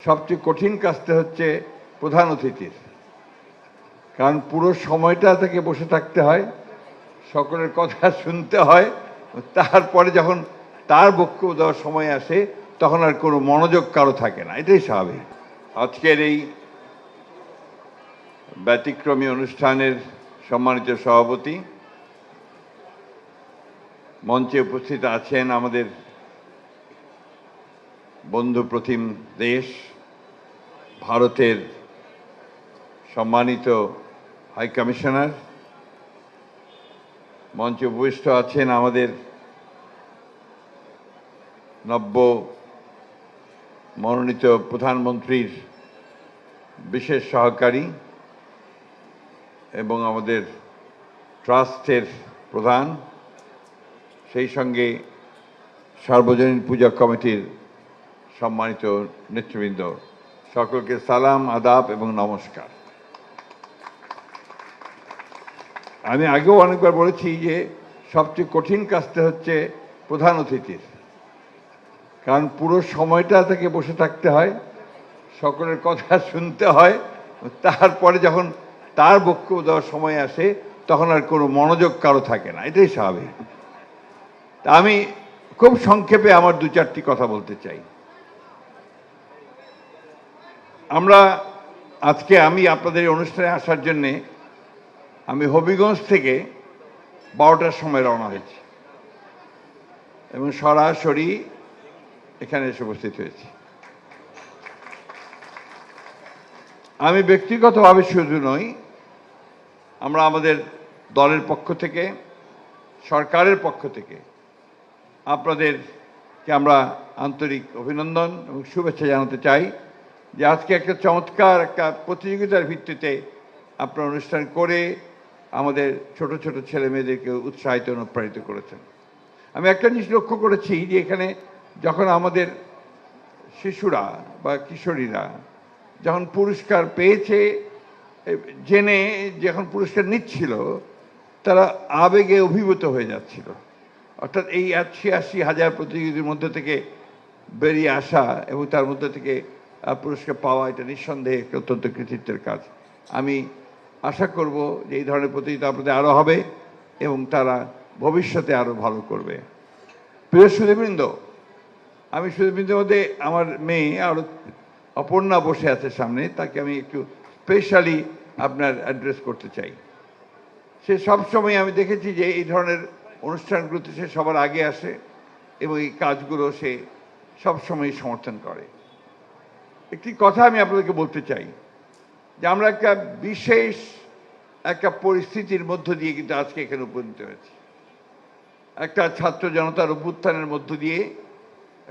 সবচেয়ে কঠিন কাজটা হচ্ছে প্রধান অতিথির, কারণ পুরো সময়টা তাকে বসে থাকতে হয়, সকলের কথা শুনতে হয়, তারপরে যখন তার বক্তব্য দেওয়ার সময় আসে তখন আর কোনো মনোযোগ কারো থাকে না। এটাই স্বাভাবিক। আজকের এই ব্যতিক্রমী অনুষ্ঠানের সম্মানিত সভাপতি, মঞ্চে উপস্থিত আছেন আমাদের বন্ধু প্রতিম দেশ ভারতের সম্মানিত হাই কমিশনার, মঞ্চে উপবিষ্ট আছেন আমাদের নব্য মনোনীত প্রধানমন্ত্রীর বিশেষ সহকারী এবং আমাদের ট্রাস্টের প্রধান, সেই সঙ্গে সার্বজনীন পূজা কমিটির সম্মানিত নেতৃবৃন্দ, সকলকে সালাম, আদাব এবং নমস্কার। আমি আগেও অনেকবার বলেছি যে সবচেয়ে কঠিন কাজটা হচ্ছে প্রধান অতিথির, কারণ পুরো সময়টা তাকে বসে থাকতে হয়, সকলের কথা শুনতে হয়, তারপরে যখন তার বক্তব্য দেওয়ার সময় আসে তখন আর কোনো মনোযোগ কারো থাকে না। এটাই স্বাভাবিক। তা আমি খুব সংক্ষেপে আমার দু চারটি কথা বলতে চাই। আমি আপনাদের এই অনুষ্ঠানে আসার জন্যে আমি হবিগঞ্জ থেকে 12টার সময় রওনা হয়েছি এবং সরাসরি এখানে এসে উপস্থিত হয়েছি। আমি ব্যক্তিগতভাবে শুধু নই, আমরা আমাদের দলের পক্ষ থেকে, সরকারের পক্ষ থেকে আপনাদেরকে আমরা আন্তরিক অভিনন্দন এবং শুভেচ্ছা জানাতে চাই যে আজকে একটা চমৎকার একটা প্রতিযোগিতার ভিত্তিতে আপনারা অনুষ্ঠান করে আমাদের ছোট ছোট ছেলে মেয়েদেরকে উৎসাহিত অনুপ্রাণিত করেছেন। আমি একটা জিনিস লক্ষ্য করেছি যে এখানে যখন আমাদের শিশুরা বা কিশোরীরা যখন পুরস্কার পেয়েছে, জেনে যখন পুরস্কার নিচ্ছিল, তারা আবেগে অভিভূত হয়ে যাচ্ছিল। অর্থাৎ এই ৮৬,০০০ প্রতিযোগীদের মধ্যে থেকে বেরিয়ে আসা এবং তার মধ্যে থেকে পুরস্কার পাওয়া, এটা নিঃসন্দেহে অত্যন্ত কৃতিত্বের কাজ। আমি আশা করব যে এই ধরনের প্রতিযোগিতা আপনাদের আরও হবে এবং তারা ভবিষ্যতে আরও ভালো করবে। প্রিয় সুধীবৃন্দ, আমি সুধীবৃন্দের মধ্যে আমার মেয়ে আরও অপর্ণা বসে আছে সামনে, তাকে আমি একটু স্পেশালি আপনার অ্যাড্রেস করতে চাই। সে সবসময় আমি দেখেছি যে এই ধরনের অনুষ্ঠানগুলোতে সে সবার আগে আসে এবং এই কাজগুলো সে সবসময় সমর্থন করে। একটি কথা আমি আপনাদেরকে বলতে চাই যে আমরা একটা বিশেষ একটা পরিস্থিতির মধ্য দিয়ে কিন্তু আজকে এখানে উপনীত হয়েছি। একটা ছাত্র জনতার অভ্যুত্থানের মধ্য দিয়ে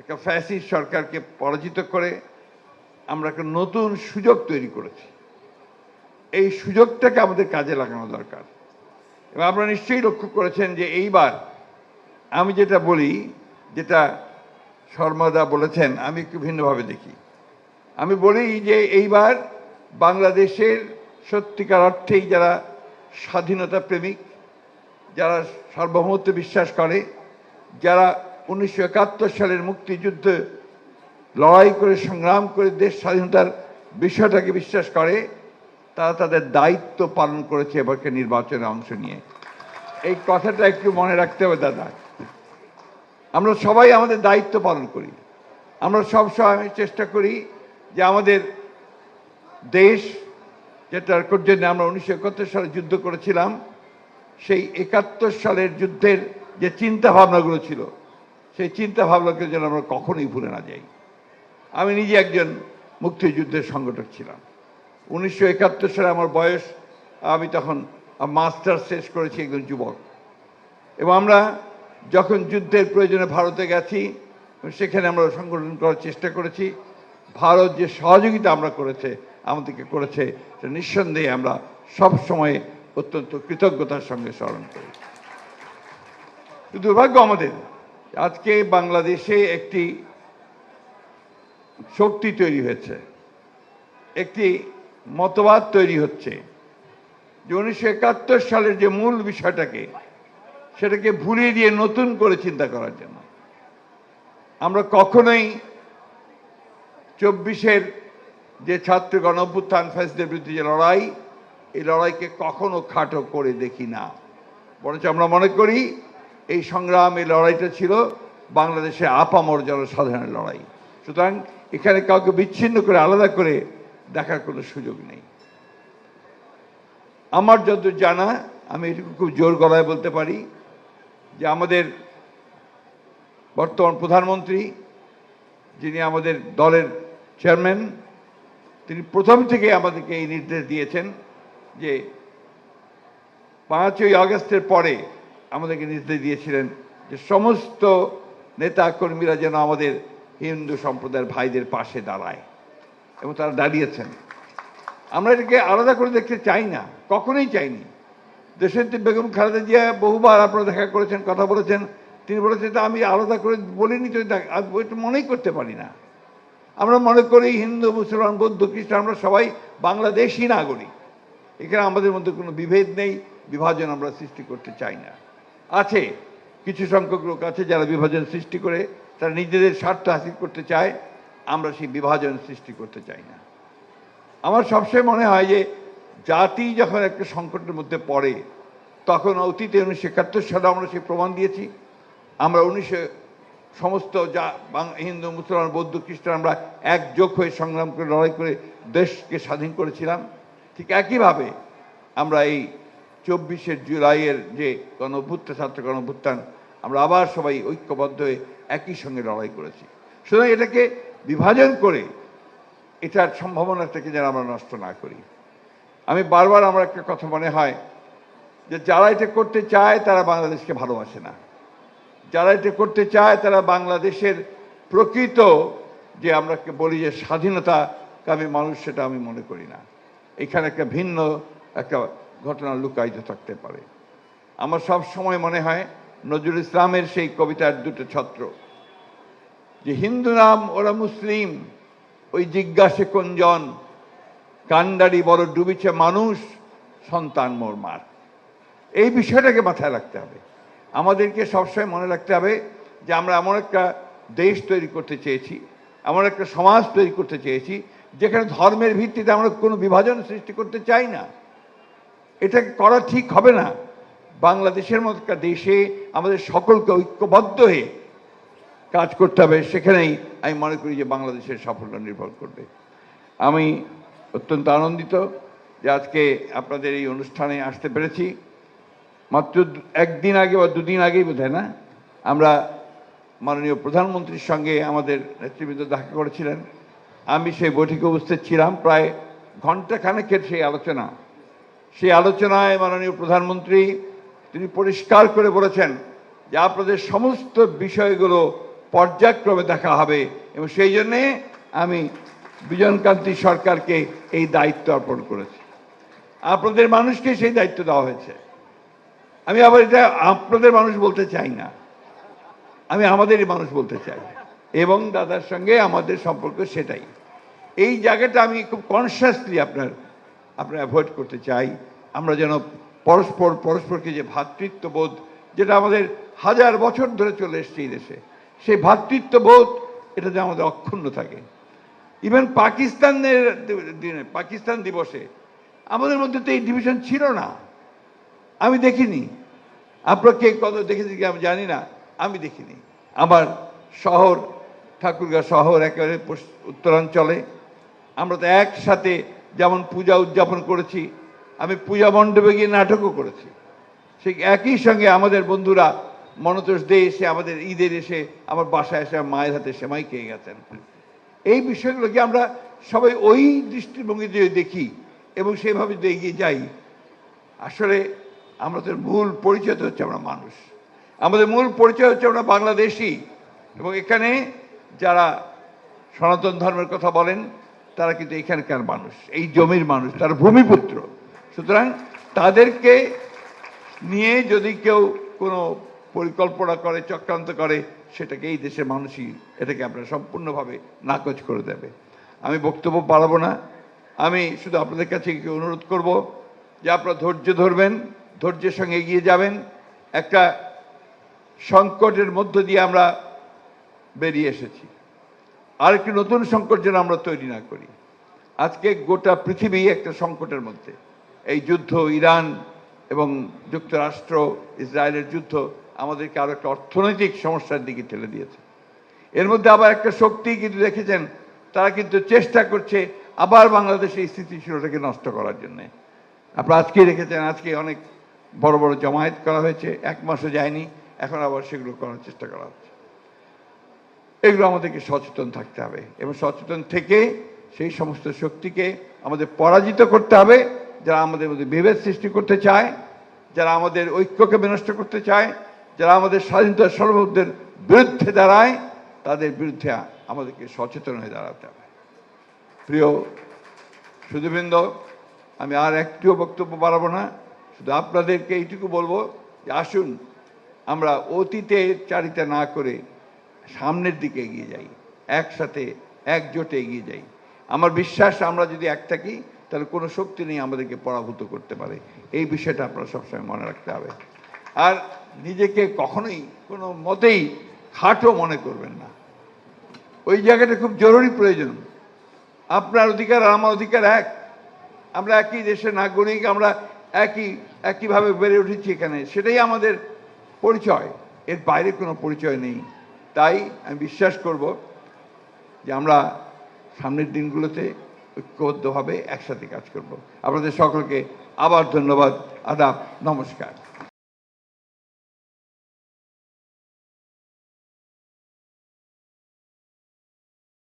একটা ফ্যাসিস্ট সরকারকে পরাজিত করে আমরা একটা নতুন সুযোগ তৈরি করেছি। এই সুযোগটাকে আমাদের কাজে লাগানো দরকার। এবং আপনারা নিশ্চয়ই লক্ষ্য করেছেন যে এইবার আমি যেটা বলি, যেটা শর্মাদা বলেছেন, আমি একটু ভিন্নভাবে দেখি। আমি বলি যে এইবার বাংলাদেশের সত্যিকার অর্থেই যারা স্বাধীনতা প্রেমিক, যারা সার্বভৌমত্বে বিশ্বাস করে, যারা 1971 সালের মুক্তিযুদ্ধে লড়াই করে সংগ্রাম করে দেশ স্বাধীনতার বিষয়টাকে বিশ্বাস করে, তারা তাদের দায়িত্ব পালন করেছে এবারকে নির্বাচনে অংশ নিয়ে। এই কথাটা একটু মনে রাখতে হবে দাদা। আমরা সবাই আমাদের দায়িত্ব পালন করি। আমরা সবসময় চেষ্টা করি যে আমাদের দেশ, যেটার জন্য আমরা 1971 সালে যুদ্ধ করেছিলাম, সেই 71 সালের যুদ্ধের যে চিন্তা ভাবনাগুলো ছিল, সেই চিন্তা ভাবনাকে যেন আমরা কখনোই ভুলে না যাই। আমি নিজে একজন মুক্তিযুদ্ধের সংগঠক ছিলাম। 1971 সালে আমার বয়স, আমি তখন মাস্টার্স শেষ করেছি, একজন যুবক। এবং আমরা যখন যুদ্ধের প্রয়োজনে ভারতে গেছি, সেখানে আমরা সংগঠন করার চেষ্টা করেছি। ভারত যে সহযোগিতা আমাদেরকে করেছে, সেটা নিঃসন্দেহে আমরা সব সময় অত্যন্ত কৃতজ্ঞতার সঙ্গে স্মরণ করি। দুর্ভাগ্য আমাদের, আজকে বাংলাদেশে একটি শক্তি তৈরি হয়েছে, একটি মতবাদ তৈরি হচ্ছে যে 1971 সালের যে মূল বিষয়টাকে, সেটাকে ভুলিয়ে দিয়ে নতুন করে চিন্তা করার জন্য আমরা কখনোই 24-এর যে ছাত্র গণ অভ্যুত্থান ফ্যাসিস্টদের বিরুদ্ধে যে লড়াই, এই লড়াইকে কখনো খাটো করে দেখি না, বরঞ্চ আমরা মনে করি এই সংগ্রাম, এই লড়াইটা ছিল বাংলাদেশের আপামর জনসাধারণের লড়াই। সুতরাং এখানে কাউকে বিচ্ছিন্ন করে আলাদা করে দেখার কোনো সুযোগ নেই। আমার যতদূর জানা, আমি এটুকু খুব জোর গলায় বলতে পারি যে আমাদের বর্তমান প্রধানমন্ত্রী, যিনি আমাদের দলের চেয়ারম্যান, তিনি প্রথম থেকে আমাদেরকে এই নির্দেশ দিয়েছেন যে 5ই আগস্টের পরে আমাদেরকে নির্দেশ দিয়েছিলেন যে সমস্ত নেতা কর্মীরা যেন আমাদের হিন্দু সম্প্রদায়ের ভাইদের পাশে দাঁড়ায়, এবং তারা দাঁড়িয়েছেন। আমরা এটাকে আলাদা করে দেখতে চাই না, কখনোই চাইনি। দেশনেত্রী বেগম খালেদা জিয়া বহুবার আপনারা দেখা করেছেন, কথা বলেছেন, তিনি বলেছেন তা আমি আলাদা করে বলিনি, তো এটা মনেই করতে পারি না। আমরা মনে করি হিন্দু, মুসলমান, বৌদ্ধ, খ্রিস্টান আমরা সবাই বাংলাদেশি নাগরিক। এখানে আমাদের মধ্যে কোনো বিভেদ নেই, বিভাজন আমরা সৃষ্টি করতে চাই না। আছে কিছু সংখ্যক লোক আছে যারা বিভাজন সৃষ্টি করে তারা নিজেদের স্বার্থ হাসিল করতে চায়, আমরা সেই বিভাজন সৃষ্টি করতে চাই না। আমার সবসময় মনে হয় যে জাতি যখন একটা সংকটের মধ্যে পড়ে, তখন অতীতে 1971 সালে আমরা সেই প্রমাণ দিয়েছি। আমরা সমস্ত হিন্দু, মুসলমান, বৌদ্ধ, খ্রিস্টান আমরা একযোগ হয়ে সংগ্রাম করে লড়াই করে দেশকে স্বাধীন করেছিলাম। ঠিক একইভাবে আমরা এই 24শে জুলাইয়ের যে ছাত্র গণ অভ্যুত্থান, আমরা আবার সবাই ঐক্যবদ্ধ হয়ে একই সঙ্গে লড়াই করেছি। সুতরাং এটাকে বিভাজন করে এটার সম্ভাবনাটাকে যেন আমরা নষ্ট না করি। আমি বারবার আমার একটা কথা মনে হয় যে যারা এটা করতে চায় তারা বাংলাদেশকে ভালোবাসে না। যারা এটা করতে চায় তারা বাংলাদেশের প্রকৃত যে আমরা বলি যে স্বাধীনতাকামী মানুষ, সেটা আমি মনে করি না। এখানে একটা ভিন্ন একটা ঘটনা লুকায়িত থাকতে পারে। আমার সব সময় মনে হয় নজরুল ইসলামের সেই কবিতার দুটো ছত্র, যে হিন্দু নাম ওরা মুসলিম, ওই জিজ্ঞাসে কোনজন, কান্ডারি বড় ডুবিছে মানুষ, সন্তান মোর মার। এই বিষয়টাকে মাথায় রাখতে হবে। আমাদেরকে সবসময় মনে রাখতে হবে যে আমরা এমন একটা দেশ তৈরি করতে চেয়েছি, এমন একটা সমাজ তৈরি করতে চেয়েছি যেখানে ধর্মের ভিত্তিতে আমরা কোনো বিভাজন সৃষ্টি করতে চাই না। এটাকে করা ঠিক হবে না। বাংলাদেশের মতো একটা দেশে আমাদের সকলকে ঐক্যবদ্ধ হয়ে কাজ করতে হবে। সেখানেই আমি মনে করি যে বাংলাদেশের সাফল্য নির্ভর করবে। আমি অত্যন্ত আনন্দিত যে আজকে আপনাদের এই অনুষ্ঠানে আসতে পেরেছি। মাত্র একদিন আগে বা দুদিন আগেই বোধহয় না, আমরা মাননীয় প্রধানমন্ত্রীর সঙ্গে আমাদের নেতৃবৃন্দ দেখা করেছিলেন। আমি সেই বৈঠকে উপস্থিত ছিলাম। প্রায় ঘণ্টাখানেকের সেই আলোচনায় মাননীয় প্রধানমন্ত্রী তিনি পরিষ্কার করে বলেছেন যে আপনাদের সমস্ত বিষয়গুলো পর্যায়ক্রমে দেখা হবে, এবং সেই জন্যে আমি বিজনকান্তি সরকারকে এই দায়িত্ব অর্পণ করেছি। আপনাদের মানুষকে সেই দায়িত্ব দেওয়া হয়েছে। আমি আবার এটা আপনাদের মানুষ বলতে চাই না, আমি আমাদেরই মানুষ বলতে চাই, এবং দাদার সঙ্গে আমাদের সম্পর্ক সেটাই। এই জায়গাটা আমি খুব কনসিয়াসলি আপনার অ্যাভয়েড করতে চাই। আমরা যেন পরস্পরকে যে ভ্রাতৃত্ববোধ, যেটা আমাদের হাজার বছর ধরে চলে এসছে এই দেশে, সেই ভ্রাতৃত্ববোধ এটা যেন আমাদের অক্ষুণ্ণ থাকে। ইভেন পাকিস্তান দিবসে আমাদের মধ্যে তো এই ডিভিশন ছিল না, আমি দেখিনি। আপনারা কে কত দেখেছি কি আমি জানি না, আমি দেখিনি। আমার শহর ঠাকুরগাঁও শহর একেবারে উত্তরাঞ্চলে, আমরা তো একসাথে যেমন পূজা উদযাপন করেছি, আমি পূজা মণ্ডপে গিয়ে নাটকও করেছি। সেই একই সঙ্গে আমাদের বন্ধুরা মনতোষ দিয়ে এসে আমাদের ঈদের এসে আমার বাসায় এসে মায়ের হাতে সেমাই খেয়ে গেছেন। এই বিষয়গুলোকে আমরা সবাই ওই দৃষ্টিভঙ্গিতে দেখি এবং সেভাবে এগিয়ে যাই। আসলে আমাদের মূল পরিচয় হচ্ছে আমরা মানুষ, আমাদের মূল পরিচয় হচ্ছে আমরা বাংলাদেশি, এবং এখানে যারা সনাতন ধর্মের কথা বলেন তারা কিন্তু এখানকার মানুষ, এই জমির মানুষ, তারা ভূমিপুত্র। সুতরাং তাদেরকে নিয়ে যদি কেউ কোনো পরিকল্পনা করে, চক্রান্ত করে, সেটাকে এই দেশের মানুষই এটাকে আপনারা সম্পূর্ণভাবে নাকচ করে দেবে। আমি বক্তব্য বাড়াবো না, আমি শুধু আপনাদের কাছে অনুরোধ করব যে আপনারা ধৈর্য ধরবেন, ধৈর্যের সঙ্গে এগিয়ে যাবেন। একটা সংকটের মধ্য দিয়ে আমরা বেরিয়ে এসেছি, আর একটি নতুন সংকট যেন আমরা তৈরি না করি। আজকে গোটা পৃথিবী একটা সংকটের মধ্যে। এই যুদ্ধ, ইরান এবং যুক্তরাষ্ট্র ইসরায়েলের যুদ্ধ আমাদেরকে আরো একটা অর্থনৈতিক সমস্যার দিকে ঠেলে দিয়েছে। এর মধ্যে আবার একটা শক্তি কিন্তু দেখেছেন, তারা কিন্তু চেষ্টা করছে আবার বাংলাদেশের স্থিতিশীলতাকে নষ্ট করার জন্য। আপনারা আজকে দেখেছেন, আজকে অনেক বড় বড় জমায়েত করা হয়েছে, 1 মাসও যায়নি, এখন আবার সেগুলো করার চেষ্টা করা হচ্ছে। এগুলো আমাদেরকে সচেতন থাকতে হবে এবং সচেতন থেকে সেই সমস্ত শক্তিকে আমাদের পরাজিত করতে হবে, যারা আমাদের মধ্যে বিভেদ সৃষ্টি করতে চায়, যারা আমাদের ঐক্যকে বিনষ্ট করতে চায়, যারা আমাদের স্বাধীনতা সার্বভৌমত্বের বিরুদ্ধে দাঁড়ায়, তাদের বিরুদ্ধে আমাদেরকে সচেতন হয়ে দাঁড়াতে হবে। প্রিয় সুধীবৃন্দ, আমি আর একটিও বক্তব্য বাড়াবো না, শুধু আপনাদেরকে এইটুকু বলবো যে আসুন আমরা অতীতে চারিতা না করে সামনের দিকে এগিয়ে যাই, একসাথে একজোটে এগিয়ে যাই। আমার বিশ্বাস আমরা যদি এক থাকি তাহলে কোনো শক্তি নেই আমাদেরকে পরাভূত করতে পারে। এই বিষয়টা আপনারা সবসময় মনে রাখতে হবে। আর নিজেকে কখনোই কোনো মতেই খাটো মনে করবেন না। ওই জায়গাটা খুব জরুরি প্রয়োজন। আপনার অধিকার আর আমার অধিকার এক, আমরা একই দেশের নাগরিক, আমরা একইভাবে বেড়ে উঠেছি এখানে, সেটাই আমাদের পরিচয়, এর বাইরে কোনো পরিচয় নেই। তাই আমি বিশ্বাস করব যে আমরা সামনের দিনগুলোতে ঐক্যবদ্ধভাবে একসাথে কাজ করব। আপনাদের সকলকে আবার ধন্যবাদ, আদাব, নমস্কার।